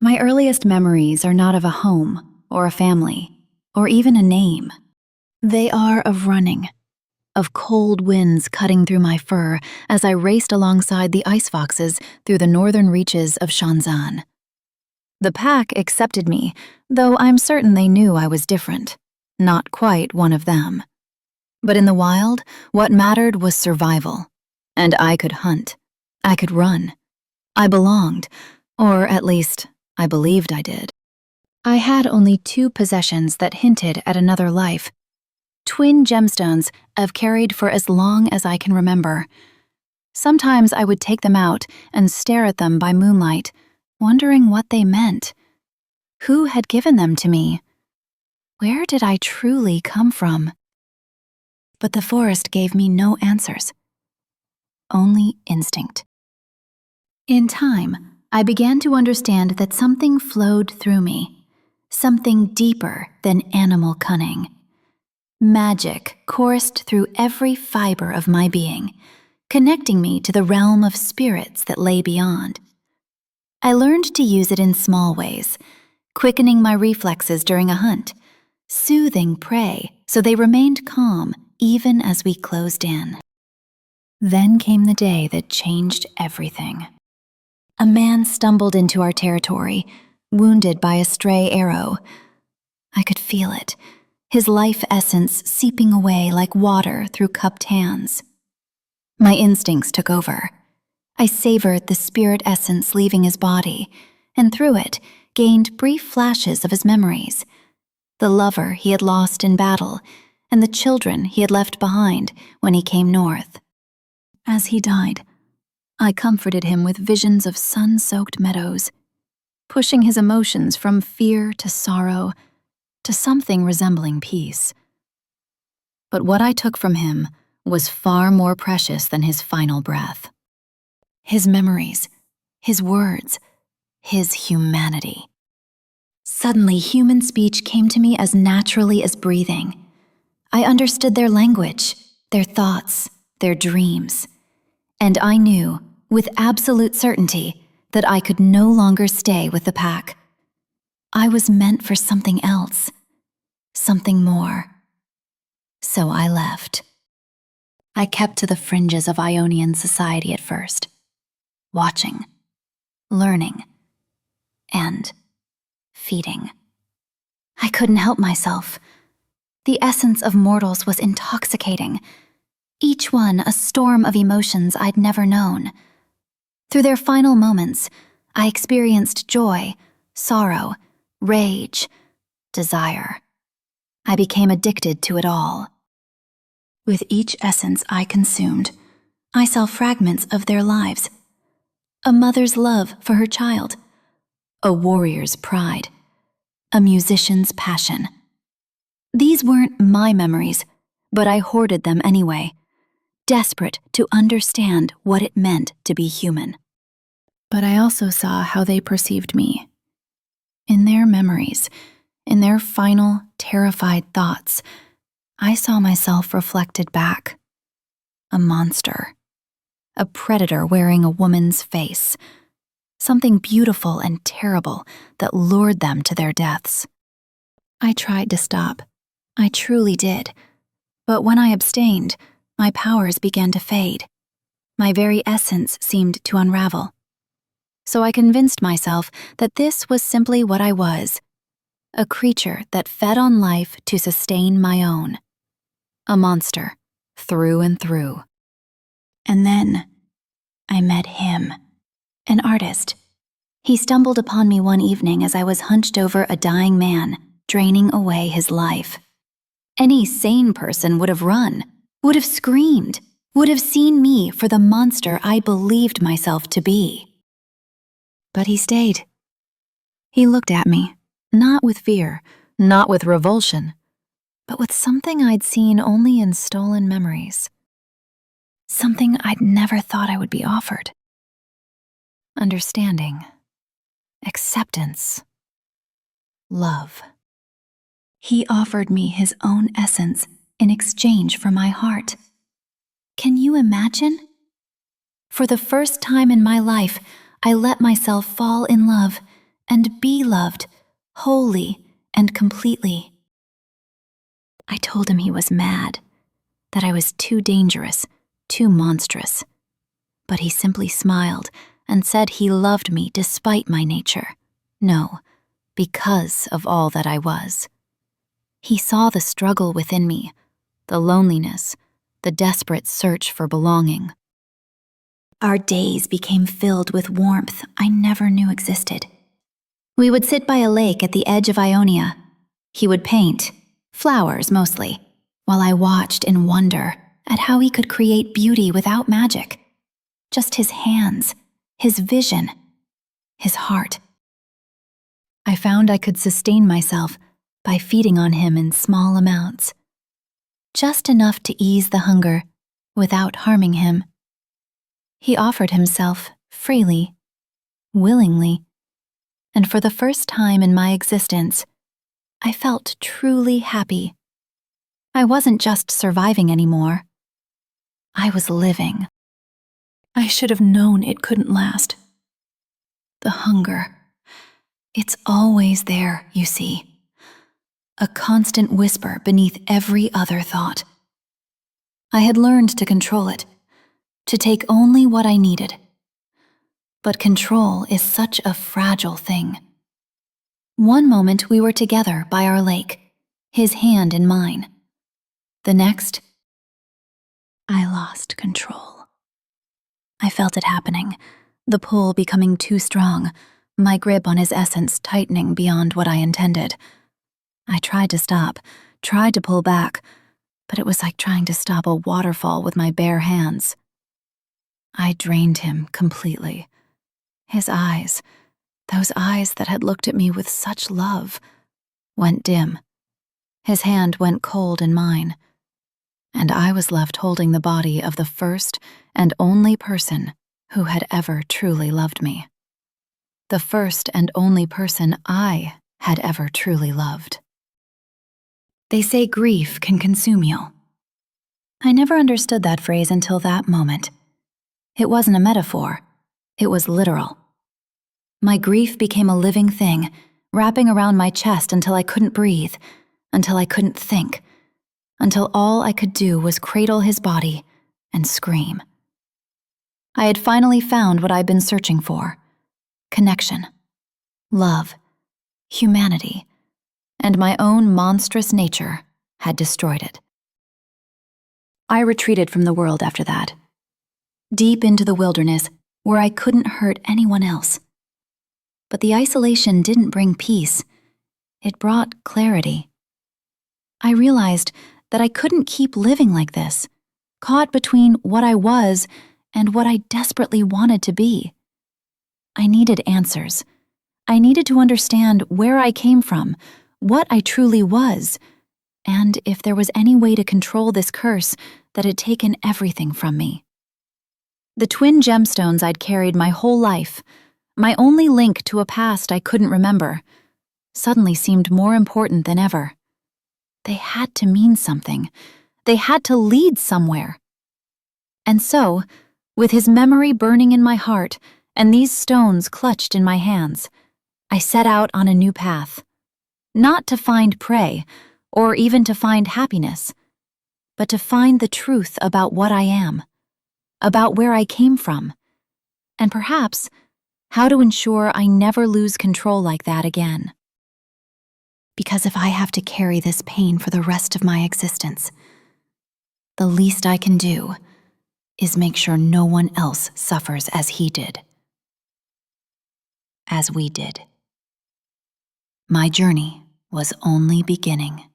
My earliest memories are not of a home or a family or even a name. They are of running, of cold winds cutting through my fur as I raced alongside the icefoxes through the northern reaches of Shon-Xan. The pack accepted me, though I'm certain they knew I was different, not quite one of them. But in the wild, what mattered was survival. And I could hunt. I could run. I belonged, or at least, I believed I did. I had only 2 possessions that hinted at another life. Twin gemstones I've carried for as long as I can remember. Sometimes I would take them out and stare at them by moonlight, wondering what they meant. Who had given them to me? Where did I truly come from? But the forest gave me no answers. Only instinct. In time, I began to understand that something flowed through me, something deeper than animal cunning. Magic coursed through every fiber of my being, connecting me to the realm of spirits that lay beyond. I learned to use it in small ways, quickening my reflexes during a hunt, soothing prey so they remained calm even as we closed in. Then came the day that changed everything. A man stumbled into our territory, wounded by a stray arrow. I could feel it, his life essence seeping away like water through cupped hands. My instincts took over. I savored the spirit essence leaving his body, and through it gained brief flashes of his memories. The lover he had lost in battle, and the children he had left behind when he came north. As he died, I comforted him with visions of sun-soaked meadows, pushing his emotions from fear to sorrow to something resembling peace. But what I took from him was far more precious than his final breath. His memories, his words, his humanity. Suddenly, human speech came to me as naturally as breathing. I understood their language, their thoughts, their dreams. And I knew, with absolute certainty, that I could no longer stay with the pack. I was meant for something else, something more. So I left. I kept to the fringes of Ionian society at first, watching, learning, and feeding. I couldn't help myself. The essence of mortals was intoxicating, each one a storm of emotions I'd never known. Through their final moments, I experienced joy, sorrow, rage, desire. I became addicted to it all. With each essence I consumed, I saw fragments of their lives. A mother's love for her child, a warrior's pride, a musician's passion. These weren't my memories, but I hoarded them anyway, desperate to understand what it meant to be human. But I also saw how they perceived me. In their memories, in their final, terrified thoughts, I saw myself reflected back. A monster. A predator wearing a woman's face. Something beautiful and terrible that lured them to their deaths. I tried to stop. I truly did. But when I abstained, my powers began to fade. My very essence seemed to unravel. So I convinced myself that this was simply what I was, a creature that fed on life to sustain my own. A monster, through and through. And then I met him, an artist. He stumbled upon me one evening as I was hunched over a dying man, draining away his life. Any sane person would have run, would have screamed, would have seen me for the monster I believed myself to be. But he stayed. He looked at me, not with fear, not with revulsion, but with something I'd seen only in stolen memories. Something I'd never thought I would be offered. Understanding, acceptance, love. He offered me his own essence in exchange for my heart. Can you imagine? For the first time in my life, I let myself fall in love, and be loved wholly and completely. I told him he was mad, that I was too dangerous, too monstrous. But he simply smiled and said he loved me despite my nature. No, because of all that I was. He saw the struggle within me, the loneliness, the desperate search for belonging. Our days became filled with warmth I never knew existed. We would sit by a lake at the edge of Ionia. He would paint, flowers mostly, while I watched in wonder at how he could create beauty without magic. Just his hands, his vision, his heart. I found I could sustain myself by feeding on him in small amounts, just enough to ease the hunger without harming him. He offered himself freely, willingly, and for the first time in my existence, I felt truly happy. I wasn't just surviving anymore. I was living. I should have known it couldn't last. The hunger. It's always there, you see. A constant whisper beneath every other thought. I had learned to control it, to take only what I needed. But control is such a fragile thing. One moment we were together by our lake, his hand in mine. The next, I lost control. I felt it happening, the pull becoming too strong, my grip on his essence tightening beyond what I intended. I tried to stop, tried to pull back, but it was like trying to stop a waterfall with my bare hands. I drained him completely. His eyes, those eyes that had looked at me with such love, went dim. His hand went cold in mine, and I was left holding the body of the first and only person who had ever truly loved me. The first and only person I had ever truly loved. They say grief can consume you. I never understood that phrase until that moment. It wasn't a metaphor, it was literal. My grief became a living thing, wrapping around my chest until I couldn't breathe, until I couldn't think, until all I could do was cradle his body and scream. I had finally found what I'd been searching for: connection, love, humanity, and my own monstrous nature had destroyed it. I retreated from the world after that, deep into the wilderness where I couldn't hurt anyone else. But the isolation didn't bring peace, it brought clarity. I realized that I couldn't keep living like this, caught between what I was and what I desperately wanted to be. I needed answers. I needed to understand where I came from, what I truly was, and if there was any way to control this curse that had taken everything from me. The twin gemstones I'd carried my whole life, my only link to a past I couldn't remember, suddenly seemed more important than ever. They had to mean something. They had to lead somewhere. And so, with his memory burning in my heart and these stones clutched in my hands, I set out on a new path. Not to find prey, or even to find happiness, but to find the truth about what I am, about where I came from, and perhaps how to ensure I never lose control like that again. Because if I have to carry this pain for the rest of my existence, the least I can do is make sure no one else suffers as he did. As we did. My journey was only beginning.